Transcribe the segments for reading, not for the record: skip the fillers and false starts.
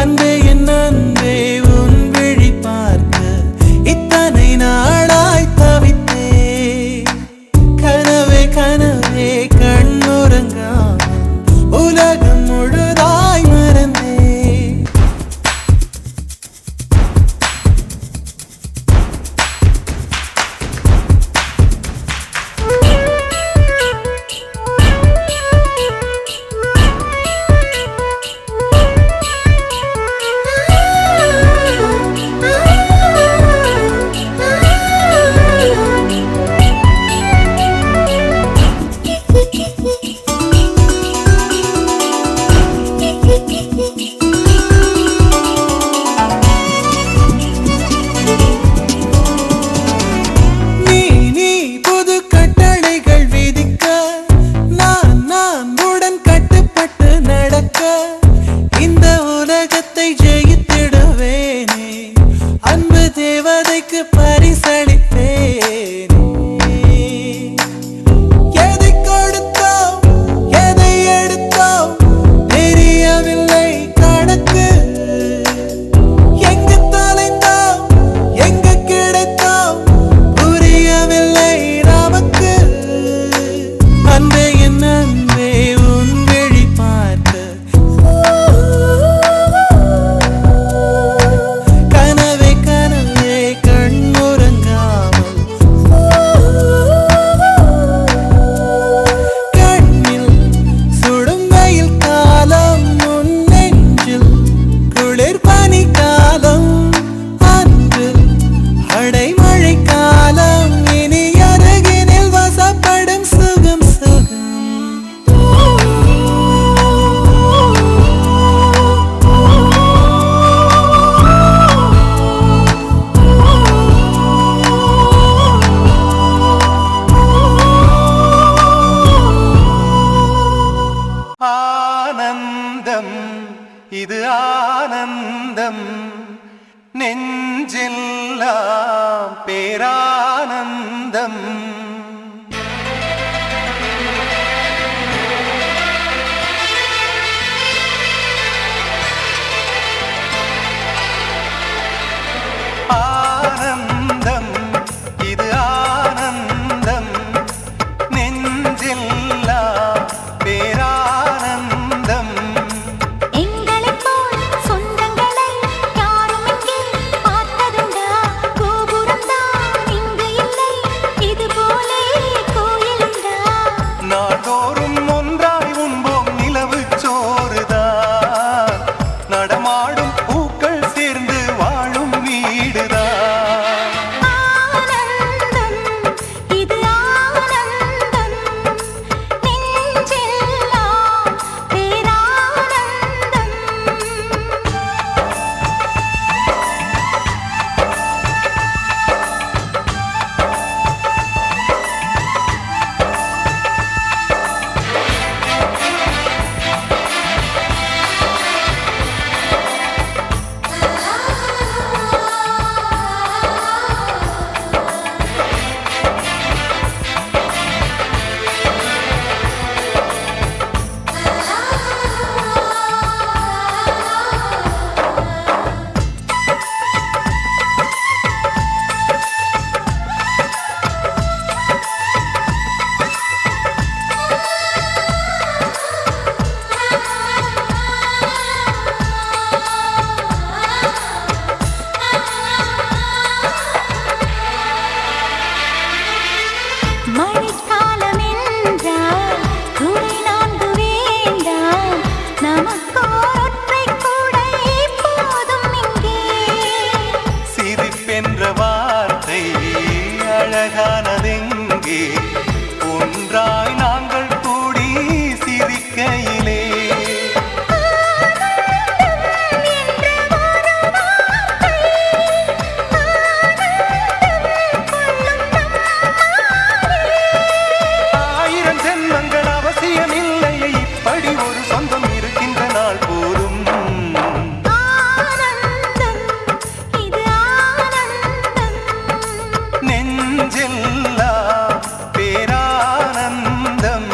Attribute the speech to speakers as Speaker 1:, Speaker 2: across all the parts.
Speaker 1: அன்பே என் அன்பே உன் விழி பார்க்க இத்தனை நாளாய் தவித்தே. கனவே கனவே கண்ணுறங்காமல் உலகம் முழுதாய் மறந்தே. ஆனந்தம் இது ஆனந்தம் நெஞ்செல்லாம் பேரானந்தம். ஆனந்தம் இது ஆனந்தம் நெஞ்செல்லாம் பேரானந்தம்.
Speaker 2: எங்களைப் போல் சொந்தங்களை யாரும் இங்கே பார்த்ததுண்டா? கோபுரம்தான் இங்கு இல்லை, இது போலே கோயிலுண்டா?
Speaker 1: நாள்தோறும் ஒன்றாய் உண்போம் நிலவு சோறுதான், நடமாடும் பூக்கள் சேர்ந்து வாழும் வீடுதான்.
Speaker 2: ஆனந்தம் இது ஆனந்தம் நெஞ்செல்லாம் பேரானந்தம். மழைக்காலம் என்றால் துணை நான்கு வேண்டாம், நமக்கோர் ஒற்றை கூடை போதும் இங்கே.
Speaker 1: சிரிப்பென்ற வார்த்தை அழகானதெங்கே, ஒன்றாய் நாங்கள் கூடி சிரிக்கையிலே. ஆயிரம் ஜென்மங்கள் அவசியமில்லை, இப்படி ஒரு சொந்தம் இருக்கின்ற நாள் போதும்.
Speaker 2: ஆனந்தம் இது ஆனந்தம்
Speaker 1: நெஞ்செல்லாம் பேரானந்தம்.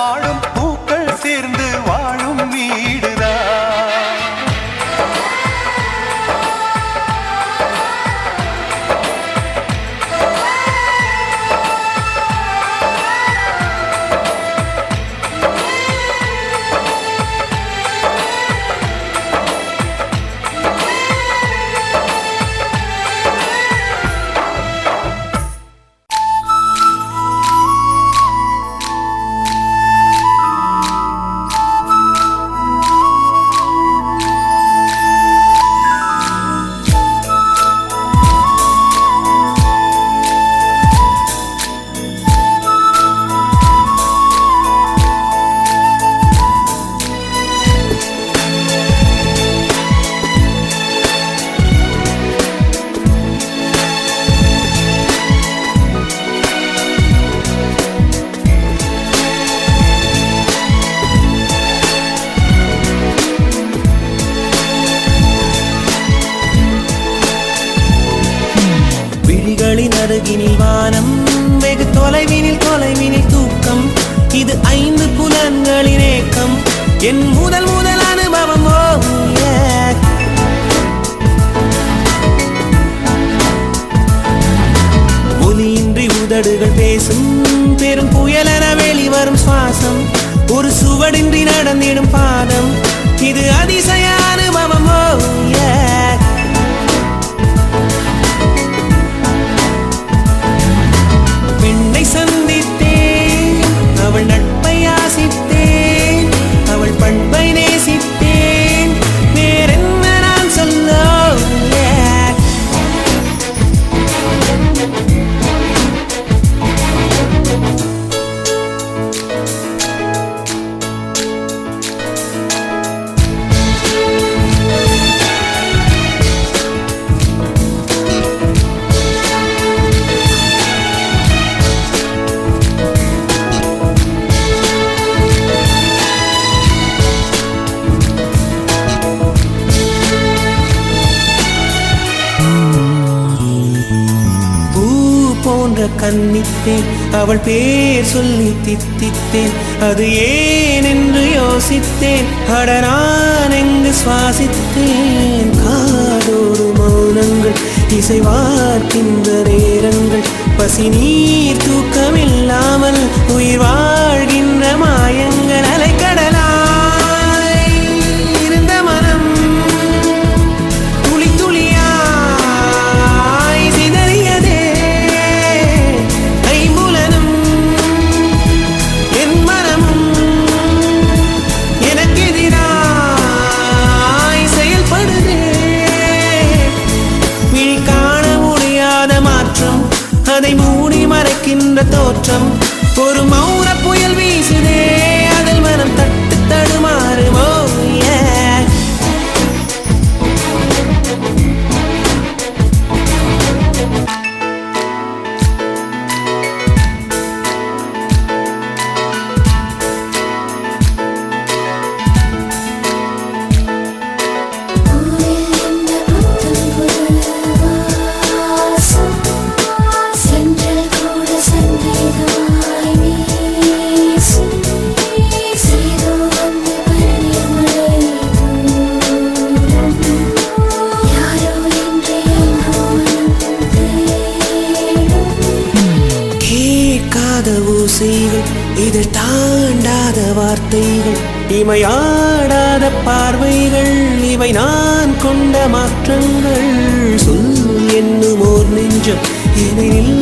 Speaker 1: நடமாடும் பூக்கள் சேர்ந்து வாழும் வீடுதான்.
Speaker 3: அருகினில் வானம் வெகு தொலைவினில் தூக்கம். இது 5 புலன்களின் ஏக்கம். என் முதல் அனுபவம். ஒலியின்றி உதடுகள் பேசும் பெரும் புயலென வெளிவரும் சுவாசம். ஒரு சுவடின்றி நடந்திடும் பாதம். இது அதிசய அனுபவம். பெண்ணை சந்தித்தேன், அவள் நட்பை ஆசித்தேன், அவள் பண்பை நேசித்தேன். வேறென்ன நான் சொல்ல? கன்னித்தேன், அவள் பேர் சொல்லி தித்தித்தேன். அது ஏன் என்று யோசித்தேன். அட நான் எங்கு சுவாசித்தேன். காதோடு மௌனங்கள், இசைவார்க்கின்ற நேரங்கள், பசி நீர் தூக்கமில்லாமல் உயிர் வாழ்கின்ற மாயங்கள். அலைக்கடலாய் இருந்த மனம் துளி துளியாய் சிதறியதே. ஐம்புலனும் என் மனமும் எனக்கெதிராய் செயல்படுதே. விழி காண முடியாத மாற்றம், அதை மூடி மறைக்கின்ற தோற்றம். ஒரு மௌன புயல் வீசுதே, அதில் மனம் தட்டு தடுமாறுமோ. இது தாண்டாத வார்த்தைகள், இமையாடாத பார்வைகள், இவை நான் கொண்ட மாற்றங்கள். சொல் என்னும் ஓர் நெஞ்சம், எதிரில்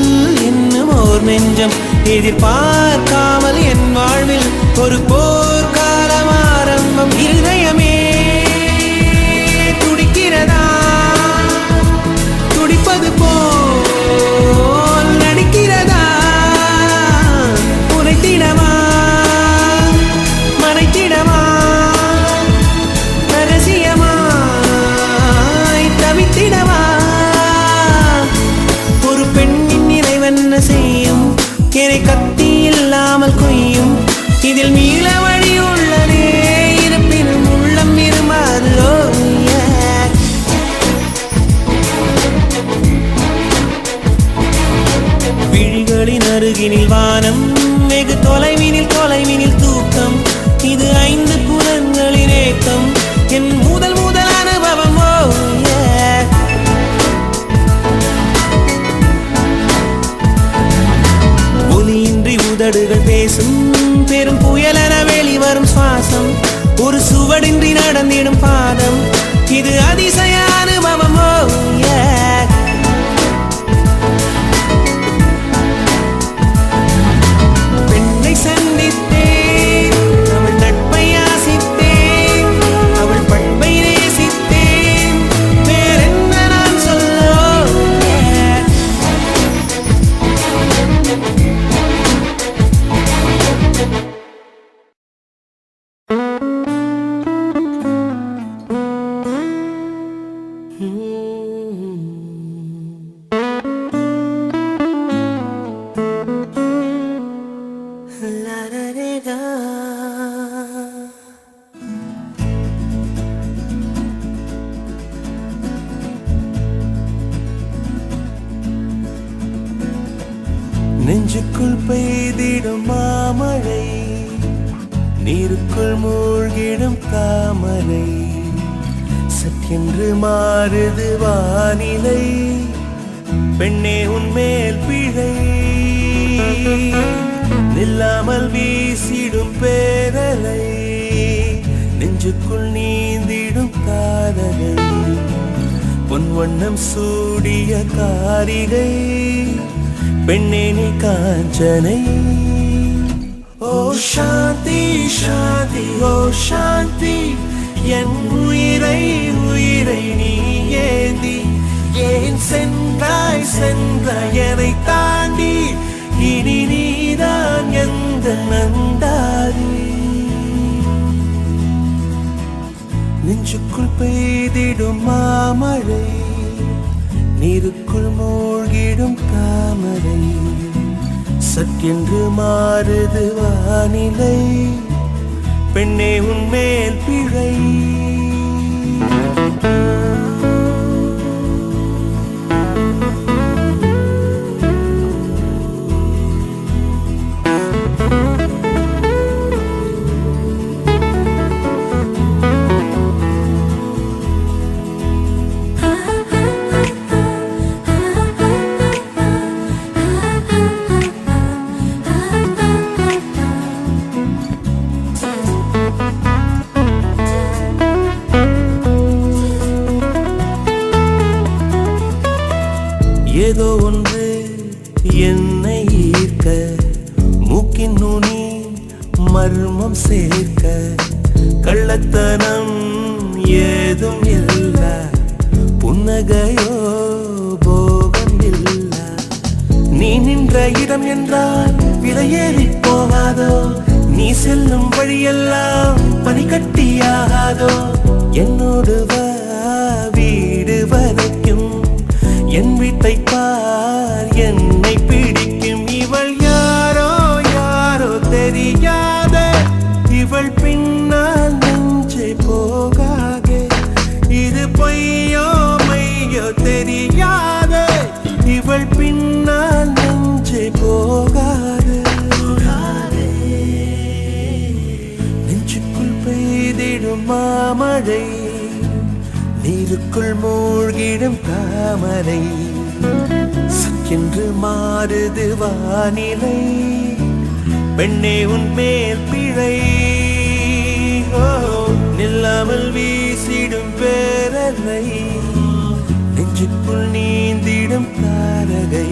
Speaker 3: என்னும் ஓர் நெஞ்சம். எதிர்பார்க்காமல் என் வாழ்வில் ஒரு போர்க்காலம் ஆரம்பம். இருதயமே துடிக்கிறதா? துடிப்பது போல் நடிக்கிறதா? உரைத்திடவா மறைத்திடவா? ரகசியமாய் தவித்திடவா? ஒரு பெண்ணின் நிறைவென்ன செய்யும்? என்னை கத்தி இல்லாமல் கொய்யும். இதில் மீளவள் உதடுகள் பேசும் பெரும் புயலென வெளிவரும் சுவாசம் ஒரு சுவடின்றி நடந்திடும் பாதம் இது அதிசய அனுபவமோ பெண்ணை சந்தித்தேன் அவள் நட்பை ஆசித்தேன் அவள் பண்பை நேசித்தேன் வேறென்ன நான் சொல்ல நெஞ்சுக்குள் பெய்திடும் மாமழை நீருக்குள் மூழ்கிடும் தாமரை சற்றென்று மாறுது வானிலை பெண்ணே உன்மேல் பிழை நில்லாமல் வீசிடும் பேரலை நெஞ்சுக்குள் நீந்திடும் காதலை பொன் வண்ணம் சூடிய காரிகை பெண்ணே நீ காஞ்சனை ஓ சாந்தி சாந்தி ஓ சாந்தி என் உயிரை உயிரை நீ ஏந்தி ஏன் சென்றாய் சென்றாய் என்னை தாண்டி இனி நீதான் எந்த நந்தாரி நெஞ்சுக்குள் பெய்திடும் மாமழை நீருக்குள் மூழ்கிடும் தாமரை சற்றென்று மாறுது வானிலை பெண்ணே உன்மேல் பிழை ஏதோ ஒன்று என்னை ஈர்க்க மூக்கின் நுனி மர்மம் சேர்க்க கள்ளத்தனம் ஏதும் இல்ல புன்னகையோ போகம் இல்ல நீ நின்ற இடம் என்றால் விலையேறி போகாதோ நீ செல்லும் வழியெல்லாம் பனிக்கட்டியாகாதோ என்னோடு வா வீடு வரைக்கும் என் வீட்டை பார் என்னை பிடிக்கும் இவள் யாரோ யாரோ தெரியாத இவள் பின்னால் நெஞ்சே போகாதே இது பொய்யோ மையோ தெரியாத இவள் பின்னால் நெஞ்சே போகாதே நெஞ்சுக்குள் பெய்திடும் மாமழை நீருக்குள் மூழ்கிடும் தாமரை சற்றென்று மாறுது வானிலை பெண்ணே உன்மேல் பிழை நில்லாமல் வீசிடும் பேரலை நெஞ்சுக்குள் நீந்திடும் தாரகை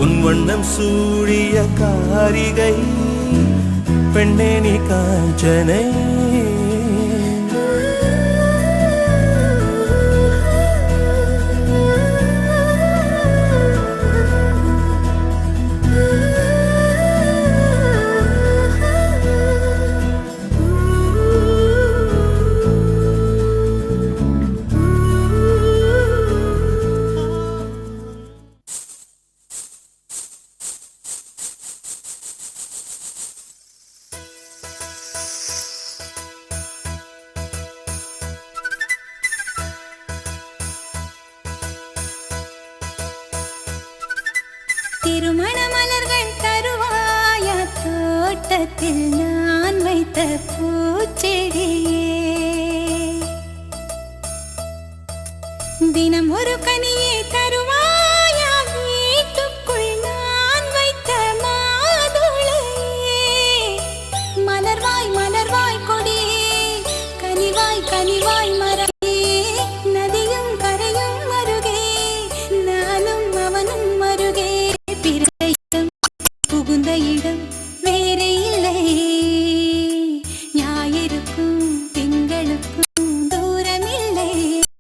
Speaker 3: உன் வண்ணம் சூடிய காரிகை பெண்ணே நீ காஞ்சனை
Speaker 2: திருமண மலர்கள் தருவாயா தோட்டத்தில் நான் வைத்த பூச்செடியே தினம் ஒரு கனியை